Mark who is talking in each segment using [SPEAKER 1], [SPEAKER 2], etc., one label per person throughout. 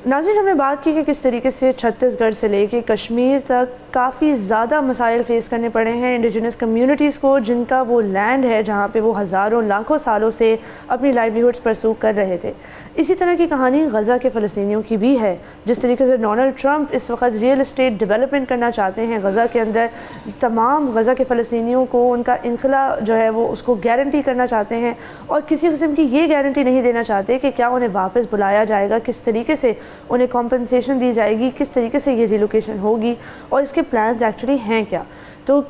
[SPEAKER 1] ناظرین، ہم نے بات کی کہ کس طریقے سے چھتیس گڑھ سے لے کے کشمیر تک کافی زیادہ مسائل فیس کرنے پڑے ہیں انڈیجنس کمیونٹیز کو، جن کا وہ لینڈ ہے جہاں پہ وہ ہزاروں لاکھوں سالوں سے اپنی لائیولیہڈز پرسو کر رہے تھے۔ اسی طرح کی کہانی غزہ کے فلسطینیوں کی بھی ہے۔ جس طریقے سے ڈونلڈ ٹرمپ اس وقت ریئل اسٹیٹ ڈیولپمنٹ کرنا چاہتے ہیں غزہ کے اندر، تمام غزہ کے فلسطینیوں کو ان کا انخلا جو ہے وہ اس کو گارنٹی کرنا چاہتے ہیں، اور کسی قسم کی یہ گارنٹی نہیں دینا چاہتے کہ کیا انہیں واپس بلایا جائے گا، کس طریقے سے انہیں کمپنسیشن دی جائے گی، کس طریقے سے یہ ریلوکیشن ہوگی، اور اس کے پلانز ایکچولی ہیں کیا۔ تو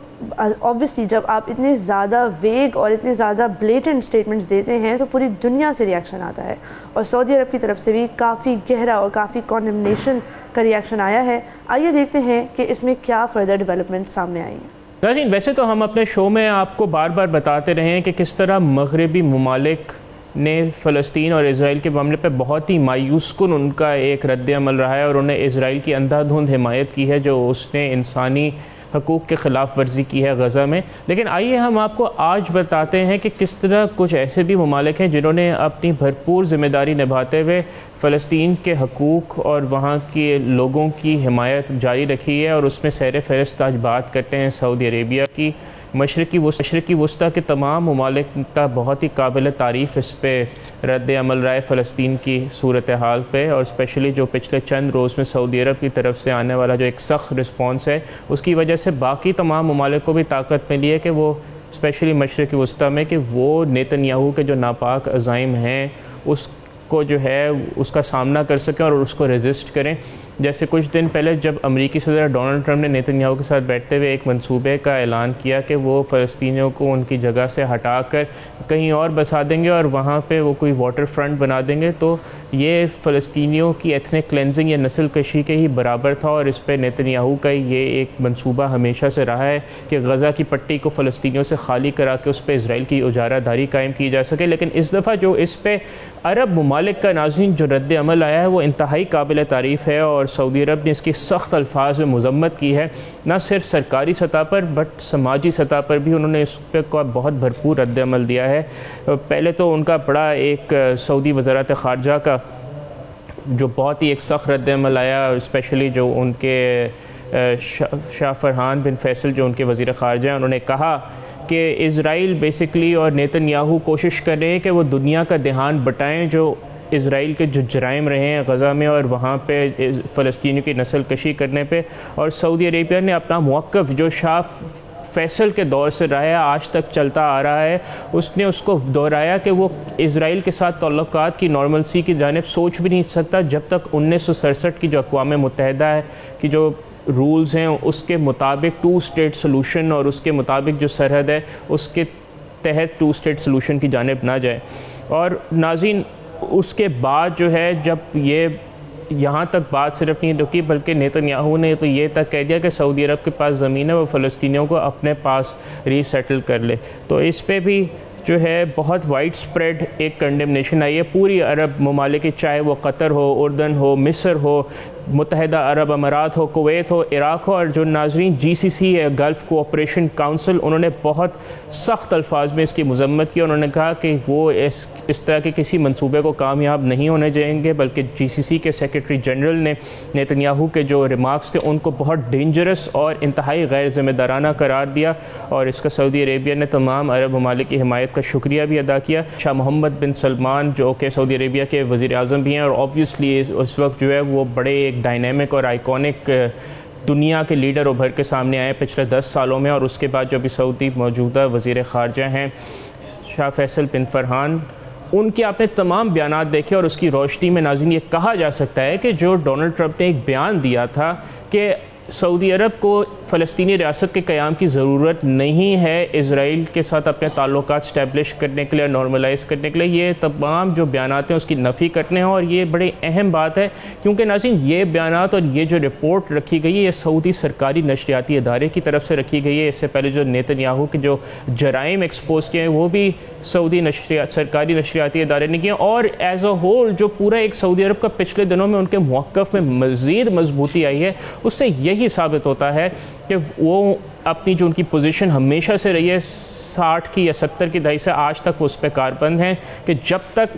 [SPEAKER 1] obviously جب آپ اتنے زیادہ ویگ اور اتنے زیادہ بلیٹنٹ سٹیٹمنٹس دیتے ہیں تو پوری دنیا سے ریاکشن آتا ہے، اور سعودی عرب کی طرف سے بھی کافی گہرا اور کافی کانڈمنیشن کا ریاکشن آیا ہے۔ آئیے دیکھتے ہیں کہ اس میں کیا فردر ڈیولپمنٹ سامنے آئی ہیں۔
[SPEAKER 2] ناظرین، ویسے تو ہم اپنے شو میں آپ کو بار بار بتاتے رہے ہیں کہ کس طرح مغربی ممالک نے فلسطین اور اسرائیل کے معاملے پہ بہت ہی مایوس کن ان کا ایک رد عمل رہا ہے، اور انہیں اسرائیل کی اندھا دھند حمایت کی ہے جو اس نے انسانی حقوق کے خلاف ورزی کی ہے غزہ میں۔ لیکن آئیے ہم آپ کو آج بتاتے ہیں کہ کس طرح کچھ ایسے بھی ممالک ہیں جنہوں نے اپنی بھرپور ذمہ داری نبھاتے ہوئے فلسطین کے حقوق اور وہاں کے لوگوں کی حمایت جاری رکھی ہے، اور اس میں سیر فہرست آج بات کرتے ہیں سعودی عربیہ کی۔ مشرقی وسطیٰ کے تمام ممالک کا بہت ہی قابل تعریف اس پہ رد عمل رہا ہے فلسطین کی صورتحال پہ، اور اسپیشلی جو پچھلے چند روز میں سعودی عرب کی طرف سے آنے والا جو ایک سخت رسپانس ہے، اس کی وجہ سے باقی تمام ممالک کو بھی طاقت ملی ہے کہ وہ اسپیشلی مشرقی وسطیٰ میں کہ وہ نیتن یاہو کے جو ناپاک عزائم ہیں اس کو جو ہے اس کا سامنا کر سکیں اور اس کو ریزسٹ کریں۔ جیسے کچھ دن پہلے جب امریکی صدر ڈونلڈ ٹرمپ نے نیتن یاہو کے ساتھ بیٹھتے ہوئے ایک منصوبے کا اعلان کیا کہ وہ فلسطینیوں کو ان کی جگہ سے ہٹا کر کہیں اور بسا دیں گے اور وہاں پہ وہ کوئی واٹر فرنٹ بنا دیں گے، تو یہ فلسطینیوں کی ایتھنک کلینزنگ یا نسل کشی کے ہی برابر تھا، اور اس پہ نیتن یاہو کا یہ ایک منصوبہ ہمیشہ سے رہا ہے کہ غزہ کی پٹی کو فلسطینیوں سے خالی کرا کے اس پہ اسرائیل کی اجارہ داری قائم کی جا سکے۔ لیکن اس دفعہ جو اس پہ عرب ممالک کا ناظرین جو رد عمل آیا ہے وہ انتہائی قابل تعریف ہے، اور سعودی عرب نے اس کی سخت الفاظ میں مذمت کی ہے، نہ صرف سرکاری سطح پر بٹ سماجی سطح پر بھی انہوں نے اس پہ بہت بھرپور رد عمل دیا ہے۔ پہلے تو ان کا بڑا ایک سعودی وزارت خارجہ کا جو بہت ہی ایک سخت رد عمل آیا، اسپیشلی جو ان کے شاہ فرحان بن فیصل جو ان کے وزیر خارجہ ہیں، انہوں نے کہا کہ اسرائیل بیسیکلی اور نیتن یاہو کوشش کر رہے ہیں کہ وہ دنیا کا دھیان بٹائیں جو اسرائیل کے جو جرائم رہے ہیں غزہ میں اور وہاں پہ فلسطینیوں کی نسل کشی کرنے پہ، اور سعودی عربیہ نے اپنا موقف جو شاہ فیصل کے دور سے رہا ہے آج تک چلتا آ رہا ہے، اس نے اس کو دہرایا کہ وہ اسرائیل کے ساتھ تعلقات کی نارملسی کی جانب سوچ بھی نہیں سکتا جب تک 1967 کی جو اقوام متحدہ ہے کی جو رولز ہیں اس کے مطابق 2 اسٹیٹ سلوشن اور اس کے مطابق جو سرحد ہے اس کے تحت 2 اسٹیٹ سلوشن کی جانب نہ جائے۔ اور ناظرین، اس کے بعد جو ہے جب یہ یہاں تک بات صرف نہیں رکی بلکہ نیتن یاہو نے تو یہ تک کہہ دیا کہ سعودی عرب کے پاس زمین ہے، وہ فلسطینیوں کو اپنے پاس ری سیٹل کر لے، تو اس پہ بھی جو ہے بہت وائڈ سپریڈ ایک کنڈمنیشن آئی ہے پوری عرب ممالک، چاہے وہ قطر ہو، اردن ہو، مصر ہو، متحدہ عرب امارات ہو، کویت ہو، عراق ہو، اور جو ناظرین GCC ہے گلف کوآپریشن کونسل، انہوں نے بہت سخت الفاظ میں اس کی مذمت کی۔ انہوں نے کہا کہ وہ اس طرح کے کسی منصوبے کو کامیاب نہیں ہونے دیں گے، بلکہ GCC کے سیکرٹری جنرل نے نیتن یاہو کے جو ریمارکس تھے ان کو بہت ڈینجرس اور انتہائی غیر ذمہ دارانہ قرار دیا، اور اس کا سعودی عربیہ نے تمام عرب ممالک کی حمایت کا شکریہ بھی ادا کیا۔ شاہ محمد بن سلمان جو کہ سعودی عربیہ کے وزیر اعظم بھی ہیں، اور آبویسلی اس وقت جو ہے وہ بڑے ایک ڈائنامک اور آئیکونک دنیا کے لیڈر ابھر کے سامنے آئے پچھلے 10 سالوں میں، اور اس کے بعد جو بھی سعودی موجودہ وزیر خارجہ ہیں شاہ فیصل بن فرحان، ان کے آپ نے تمام بیانات دیکھے، اور اس کی روشنی میں ناظرین یہ کہا جا سکتا ہے کہ جو ڈونلڈ ٹرمپ نے ایک بیان دیا تھا کہ سعودی عرب کو فلسطینی ریاست کے قیام کی ضرورت نہیں ہے اسرائیل کے ساتھ اپنے تعلقات اسٹیبلش کرنے کے لیے، نارملائز کرنے کے لیے، یہ تمام جو بیانات ہیں اس کی نفی کرنے ہیں، اور یہ بڑی اہم بات ہے کیونکہ ناظرین یہ بیانات اور یہ جو رپورٹ رکھی گئی ہے یہ سعودی سرکاری نشریاتی ادارے کی طرف سے رکھی گئی ہے۔ اس سے پہلے جو نیتن یاہو کے جو جرائم ایکسپوز کیے ہیں وہ بھی سعودی سرکاری نشریاتی ادارے نے کیے، اور ایز اے ہول جو پورا ایک سعودی عرب کا پچھلے دنوں میں ان کے موقف میں مزید مضبوطی آئی ہے، اس سے یہی ثابت ہوتا ہے کہ وہ اپنی جو ان کی پوزیشن ہمیشہ سے رہی ہے 60 کی یا 70 کی دہائی سے آج تک وہ اس پہ کاربند ہیں کہ جب تک